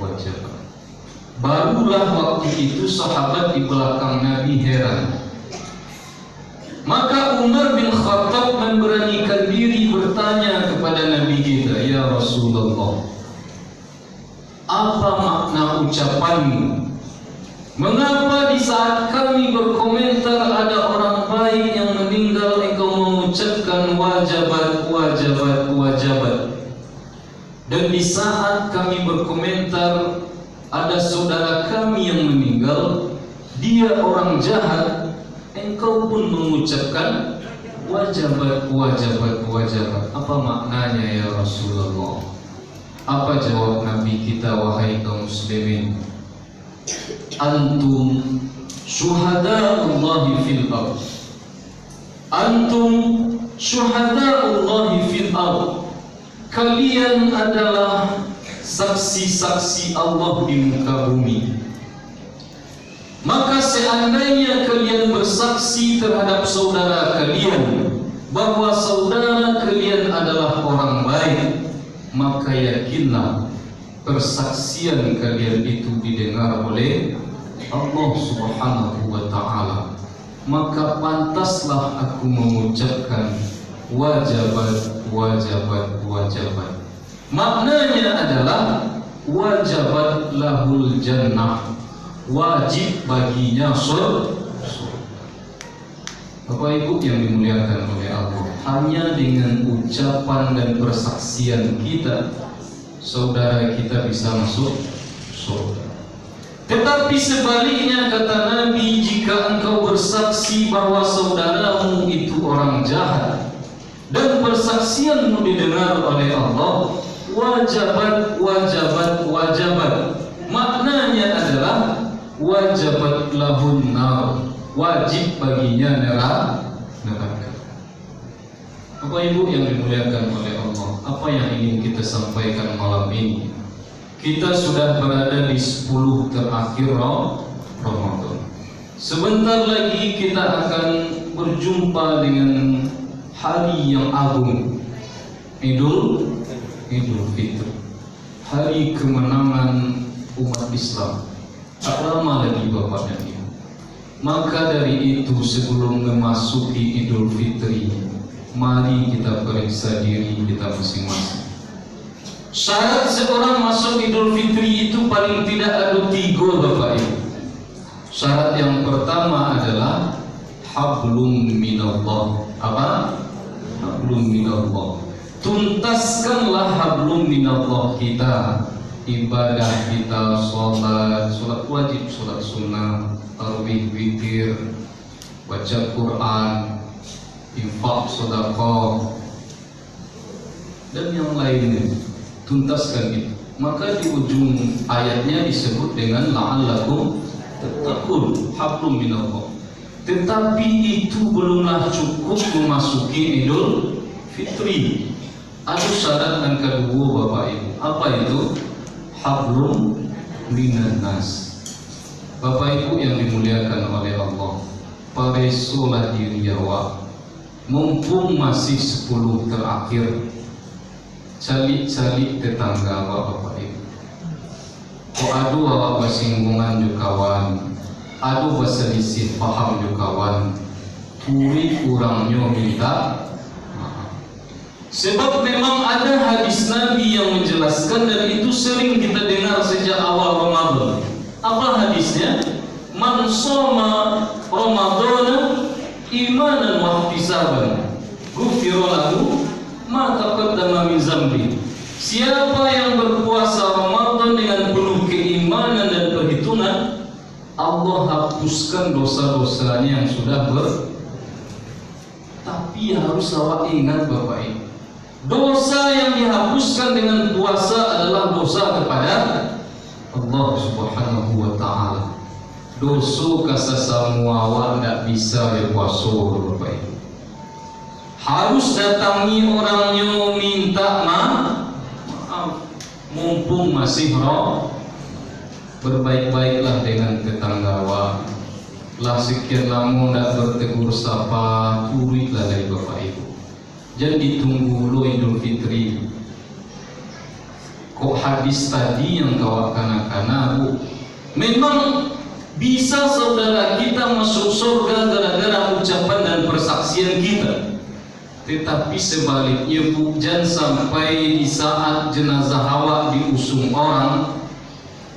wajabat. Barulah waktu itu sahabat di belakang Nabi heran. Maka Umar bin Khattab memberanikan diri bertanya kepada Nabi kita, "Ya Rasulullah, apa makna ucapanmu? Mengapa di saat kami berkomentar ada orang baik yang meninggal, engkau mengucapkan wajabat, wajabat, wajabat? Dan di saat kami berkomentar ada saudara kami yang meninggal, dia orang jahat, engkau pun mengucapkan wajabat, wajabat, wajabat. Apa maknanya ya Rasulullah?" Apa jawab Nabi kita, "Wahai kaum muslimin, antum syuhada'ullahi fil ardh. Antum syuhada'ullahi fil ardh. Kalian adalah saksi-saksi Allah di muka bumi. Maka seandainya kalian bersaksi terhadap saudara kalian bahwa saudara kalian adalah orang baik, maka yakinlah persaksian kalian itu didengar oleh Allah Subhanahu wa ta'ala. Maka pantaslah aku mengucapkan wajabat, wajabat, wajabat." Maknanya adalah wajabat lahul jannah, wajib baginya surga. Bapak Ibu yang dimuliakan oleh Allah, hanya dengan ucapan dan persaksian kita saudara kita bisa masuk surga. Tetapi sebaliknya kata Nabi, jika engkau bersaksi bahwa saudaramu itu orang jahat dan persaksianmu didengar oleh Allah, wajabat, wajabat, wajabat. Maknanya adalah wajabat lahun nar, wajib baginya neraka. Bapak Ibu yang dimuliakan oleh Allah, apa yang ingin kita sampaikan malam ini? Kita sudah berada di 10 terakhir Ramadan. Sebentar lagi kita akan berjumpa dengan hari yang agung, Idul Fitri, hari kemenangan umat Islam. Tak lama lagi Bapak dan Ibu. Maka dari itu sebelum memasuki Idul Fitri, mari kita periksa diri kita masing-masing. Syarat seorang masuk Idul Fitri itu paling tidak ada 3 Bapak Ibu. Syarat yang pertama adalah hablum minallah. Apa? Hablum minallah. Tuntaskanlah hablum minallah kita. Ibadah kita, sholat wajib, sholat sunnah, tarawih, witir, baca Quran, infak, sedekah, dan yang lainnya. Tuntaskan itu. Maka di ujung ayatnya disebut dengan la'allakum tattaqun, hablum minallah. Tetapi itu belumlah cukup memasuki Idul Fitri. Ada syarat yang kedua Bapak Ibu. Apa itu? Hablum minan nas. Bapak Ibu yang dimuliakan oleh Allah, paresolah diri awak, mumpung masih 10 terakhir, calik-calik tetangga awak Bapak Ibu. Kok adu awak bersinggungan juga kawan, adu berselisih paham juga kawan, turi kurangnya minta. Sebab memang ada hadis Nabi yang menjelaskan, dan itu sering kita dengar sejak awal Ramadan. Apa hadisnya? Man shoma Ramadana imanan wa ihtisaban, ghufira lahu ma taqaddama min zambi. Siapa yang berpuasa Ramadan dengan penuh keimanan dan perhitungan, Allah hapuskan dosa-dosanya yang sudah Tapi harus awak ingat Bapak Ibu, dosa yang dihapuskan dengan puasa adalah dosa kepada Allah Subhanahu wa ta'ala. Dosa kasasamua awak tidak bisa ya puasa Bapak Ibu. Harus datangi orangnya minta maaf, mumpung masih berbaik-baiklah dengan tetangga awak. Lah sekian lama tidak bertegur sapa, turitlah dari Bapak Ibu. Jadi tunggu lo Idul Fitri. Kok hadis tadi yang kau kana-kana bu? Memang bisa saudara kita masuk surga gara-gara ucapan dan persaksian kita. Tetapi sebaliknya bu, jangan sampai di saat jenazah awak diusung orang,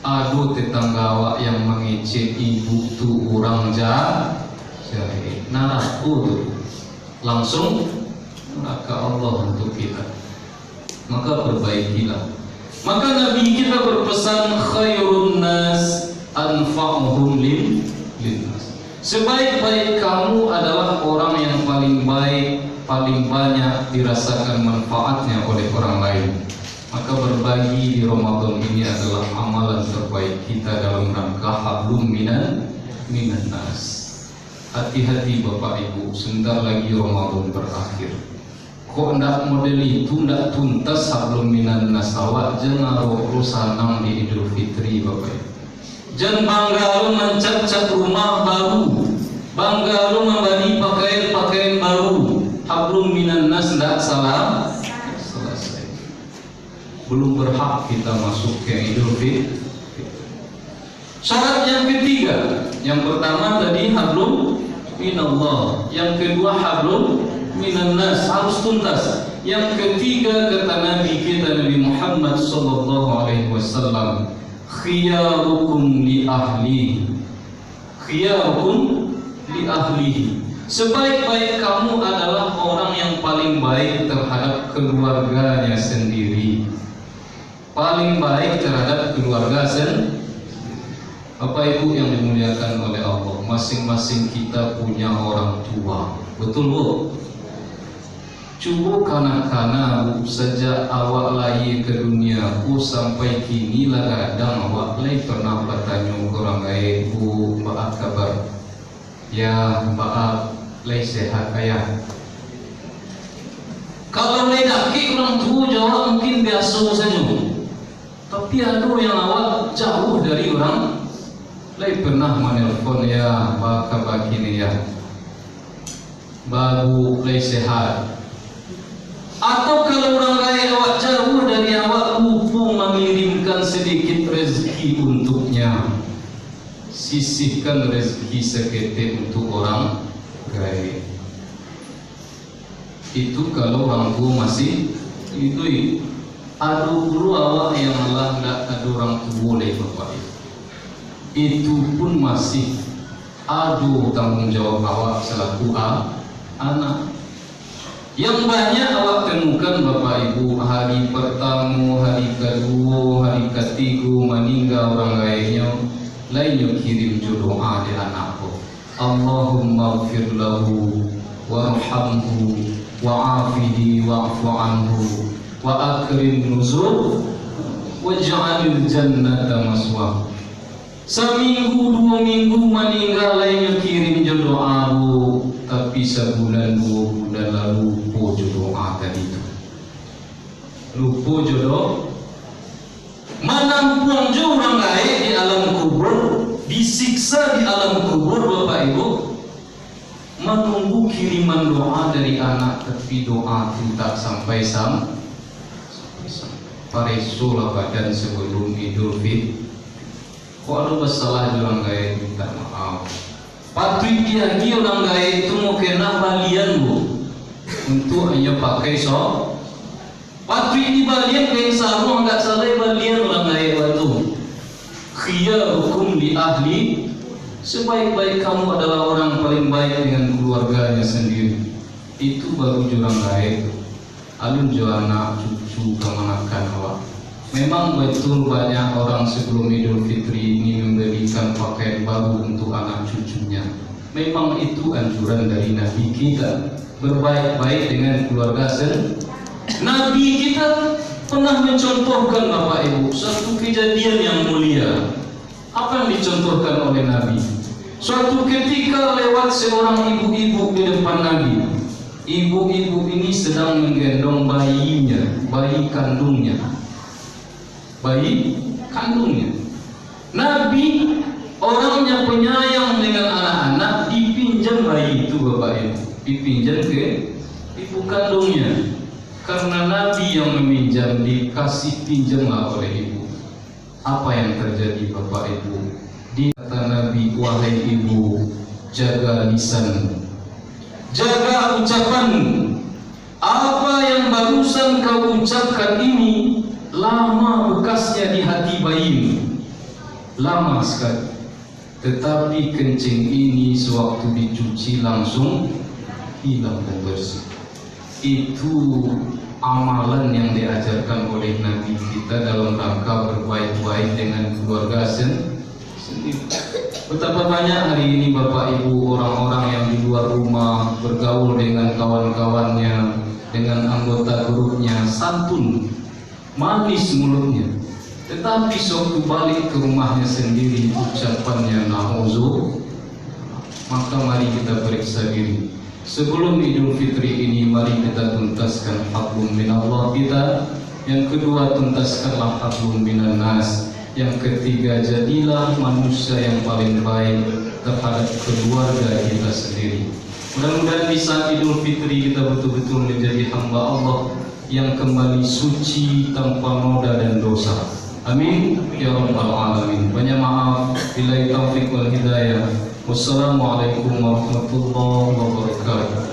aduh tetangga awak yang mengecek ibu tu orang jahil, naraku tuh langsung neraka Allah untuk kita. Maka perbaikilah. Maka Nabi kita berpesan khairun nas anfa'uhum linnas. Sebaik-baik kamu adalah orang yang paling baik, paling banyak dirasakan manfaatnya oleh orang lain. Maka berbagi di Ramadan ini adalah amalan terbaik kita dalam rangka hablum minan nas. Hati-hati Bapak Ibu, sebentar lagi Ramadan berakhir. Kok ndak model itu ndak tuntas hablum minan nas awak, jangan roh sanang di Idul Fitri Bapak Ibu. Jangan bangga lu mencat-cat rumah baru, bangga lu membeli pakaian baru. Hablum minan nas ndak salah selesai. Belum berhak kita masuk ke Idul Fitri. Syarat yang ketiga, yang pertama tadi hablum minallah, yang kedua hablum minan nas, harus tuntas. Yang ketiga kata Nabi kita Nabi Muhammad sallallahu alaihi wasallam, khiyarukum li ahlihi. Khiyarukum li ahlihi. Sebaik-baik kamu adalah orang yang paling baik terhadap keluarganya sendiri. Paling baik terhadap keluarga sendiri. Bapak Ibu yang dimuliakan oleh Allah, masing-masing kita punya orang tua. Betul Bu? Cuba kanak-kanak sejak awak lahir ke dunia ku sampai kini lah kadang awak lagi pernah bertanya orang lain, Bu, apa kabar? Ya, maaf, lagi sehat kaya. Kalau lagi daki orang tua jawab mungkin biasa saja. Tapi ada yang awak jauh dari orang. Lagi pernah menelpon, ya, apa kabar kini ya? Baru lagi sehat. Atau kalau orang lain awak jauh dari awak, lupa mengirimkan sedikit rezeki untuknya. Sisihkan rezeki seketik untuk orang lain. Itu kalau orang tua masih itu. Aduh dulu awak yang Allah tidak ada orang tua boleh Bapak itu pun masih aduh tanggung jawab awak selaku anak. Yang banyak awak temukan Bapak Ibu, hari pertama, hari kedua, hari ketiga meninggal orang lainnya kirim doa di anakku. Allahumma ighfir lahu warhamhu wa'afihi wa'fu anhu wa akrim nuzul waj'alil jannata maswah. Seminggu dua minggu meninggal lainnya kirim doa bu, tapi sebulan dua bulan lalu lupa doa tadi itu. Lupa jodoh. Menampung orang lain di alam kubur, disiksa di alam kubur Bapak Ibu, menunggu kiriman doa dari anak, tapi doa tidak sampai paresolah badan sebelum Idul Fitri. Kalau bersalah orang lain minta maaf. Patut dia orang lain itu mau kena balian bu, untuk hanya pakai sok. Patut di balian kain sarung enggak salah balian orang lain waktu. Khiyarukum li ahli. Sebaik-baik kamu adalah orang paling baik dengan keluarganya sendiri. Itu baru orang lain. Alun jo anak cucu kemanakan awak. Memang betul banyak orang sebelum Idul Fitri ini memberikan pakaian baru untuk anak cucunya. Memang itu anjuran dari Nabi kita, berbaik-baik dengan keluarga sendiri. Nabi kita pernah mencontohkan Bapak Ibu satu kejadian yang mulia. Apa yang dicontohkan oleh Nabi? Suatu ketika lewat seorang ibu-ibu di depan Nabi. Ibu-ibu ini sedang menggendong bayinya, bayi kandungnya. Nabi orangnya penyayang dengan anak-anak, dipinjam bayi itu Bapak Ibu, dipinjam ke ibu kandungnya. Karena Nabi yang meminjam dikasih pinjamlah oleh ibu. Apa yang terjadi Bapak Ibu? Di kata Nabi, wahai ibu, jaga lisan, jaga ucapan. Apa yang barusan kau ucapkan ini lama bekasnya di hati bayimu, lama sekali. Tetapi kencing ini sewaktu dicuci langsung hilang dan bersih. Itu amalan yang diajarkan oleh Nabi kita dalam rangka berbaik-baik dengan keluarga sendiri. Betapa banyak hari ini Bapak Ibu orang-orang yang di luar rumah bergaul dengan kawan-kawannya, dengan anggota grupnya, santun, manis mulutnya, tetapi sewaktu balik ke rumahnya sendiri ucapannya na'udzu. Maka mari kita periksa diri. Sebelum Idul Fitri ini, mari kita tuntaskan hablum minallah kita. Yang kedua, tuntaskanlah hablum minan nas. Yang ketiga, jadilah manusia yang paling baik terhadap keluarga kita sendiri. Mudah-mudahan di saat Idul Fitri kita betul-betul menjadi hamba Allah yang kembali suci tanpa noda dan dosa. Amin ya rabbal alamin. Banyak maaf. Billahi taufiq wal hidayah. Wassalamualaikum warahmatullahi wabarakatuh.